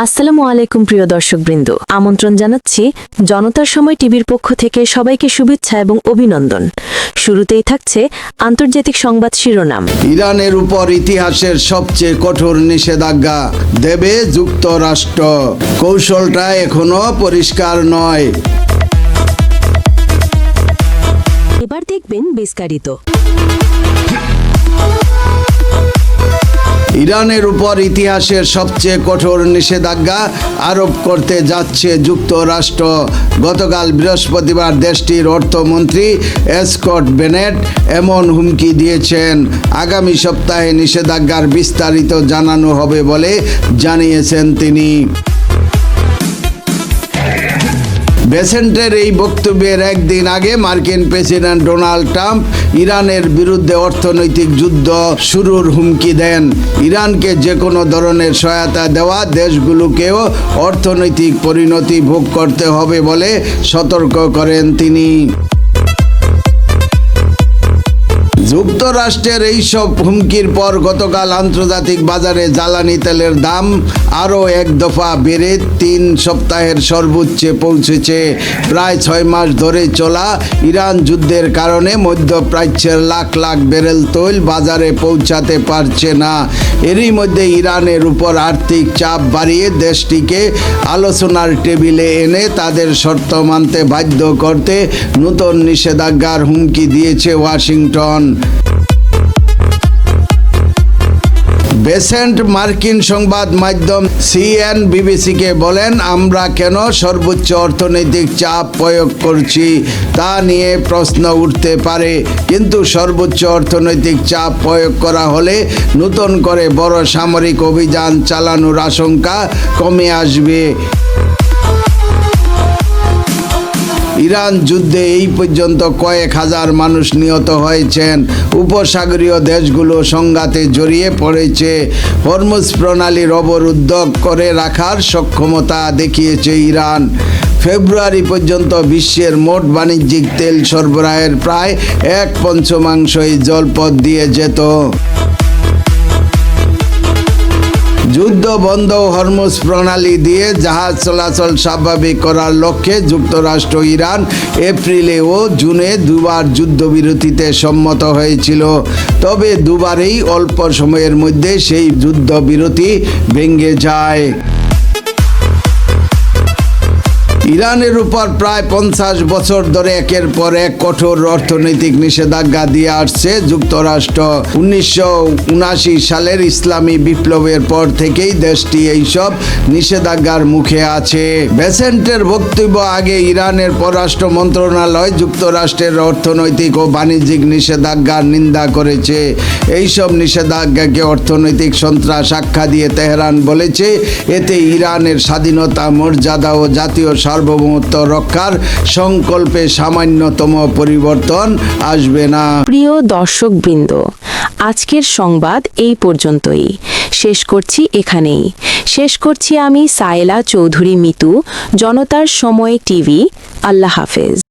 আসসালামু আলাইকুম প্রিয় দর্শকবৃন্দ, আমন্ত্রণ জানাচ্ছি জনতার সময় টিভির পক্ষ থেকে সবাইকে শুভেচ্ছা এবং অভিনন্দন। শুরুতেই থাকছে আন্তর্জাতিক সংবাদ শিরোনাম। ইরানের উপর ইতিহাসের সবচেয়ে কঠোর নিষেধাজ্ঞা দেবে যুক্তরাষ্ট্র, কৌশলটা এখনো পরিষ্কার নয়। এবার দেখবেন বিস্তারিত। ইরানের উপর ইতিহাসের সবচেয়ে কঠোর নিষেধাজ্ঞা আরোপ করতে যাচ্ছে যুক্তরাষ্ট্র। গতকাল বৃহস্পতিবার দেশটির অর্থমন্ত্রী স্কট বেনেট এমন হুমকি দিয়েছেন। আগামী সপ্তাহে নিষেধাজ্ঞার বিস্তারিত জানানো হবে বলে জানিয়েছেন তিনি। বেসেন্টের এই বক্তব্যের একদিন আগে মার্কিন প্রেসিডেন্ট ডোনাল্ড ট্রাম্প ইরানের বিরুদ্ধে অর্থনৈতিক যুদ্ধ শুরুর হুমকি দেন। ইরানকে যে কোনো ধরনের সহায়তা দেওয়া দেশগুলোকেও অর্থনৈতিক পরিণতি ভোগ করতে হবে বলে সতর্ক করেন তিনি। যুক্তরাষ্ট্রের এইসব হুমকির পর গতকাল আন্তর্জাতিক বাজারে জ্বালানি তেলের দাম আরও এক দফা বেড়ে 3 সপ্তাহের সর্বোচ্চে পৌঁছেছে। প্রায় 6 মাস ধরে চলা ইরান যুদ্ধের কারণে মধ্যপ্রাচ্যের লাখ লাখ ব্যারেল তৈল বাজারে পৌঁছাতে পারছে না। এরই মধ্যে ইরানের উপর আর্থিক চাপ বাড়িয়ে দেশটিকে আলোচনার টেবিলে এনে তাদের শর্ত মানতে বাধ্য করতে নতুন নিষেধাজ্ঞার হুমকি দিয়েছে ওয়াশিংটন। বেসেন্ট মার্কিন সংবাদ মাধ্যম সিএনবিবিসিকে বলেন, আমরা কেন সর্বোচ্চ অর্থনৈতিক চাপ প্রয়োগ করছি তা নিয়ে প্রশ্ন উঠতে পারে, কিন্তু সর্বোচ্চ অর্থনৈতিক চাপ প্রয়োগ করা হলে নতুন করে বড় সামরিক অভিযান চালানোর আশঙ্কা কমে আসবে। ইরান যুদ্ধে এই পর্যন্ত কয়েক হাজার মানুষ নিহত হয়েছেন। উপসাগরীয় দেশগুলো সংঘাতে জড়িয়ে পড়েছে। হরমুজ প্রণালীর অবরুদ্ধ করে রাখার সক্ষমতা দেখিয়েছে ইরান। ফেব্রুয়ারি পর্যন্ত বিশ্বের মোট বাণিজ্যিক তেল সরবরাহের প্রায় 1/5 জলপথ দিয়ে যেত। যুদ্ধ বন্ধ হরমুজ প্রণালী দিয়ে জাহাজ চলাচল স্বাভাবিক করার লক্ষ্যে যুক্তরাষ্ট্র ইরান এপ্রিলে ও জুনে দুবার যুদ্ধবিরতিতে সম্মত হয়েছিল। তবে দুবারেই অল্প সময়ের মধ্যে সেই যুদ্ধবিরতি ভেঙে যায়। ইরানের উপর প্রায় 50 বছর ধরে একের পর এক কঠোর অর্থনৈতিক নিষেধাজ্ঞা দিয়ে আসছে যুক্তরাষ্ট্র। 1979 সালের ইসলামী বিপ্লবের পর থেকেই দেশটি এইসব নিষেধাজ্ঞার মুখে আছে। বেসেন্টের বক্তব্য আগে ইরানের পররাষ্ট্র মন্ত্রণালয় যুক্তরাষ্ট্রের অর্থনৈতিক ও বাণিজ্যিক নিষেধাজ্ঞার নিন্দা করেছে। এইসব নিষেধাজ্ঞাকে অর্থনৈতিক সন্ত্রাস আখ্যা দিয়ে তেহরান বলেছে, এতে ইরানের স্বাধীনতা, মর্যাদা ও জাতীয় সার্বভৌমত্ব রক্ষার সংকল্পে সামান্যতম পরিবর্তন আসবে না। প্রিয় দর্শকবৃন্দ, আজকের সংবাদ এই পর্যন্তই। শেষ করছি আমি সায়েলা চৌধুরী মিতু, জনতার সময় টিভি। আল্লাহ হাফেজ।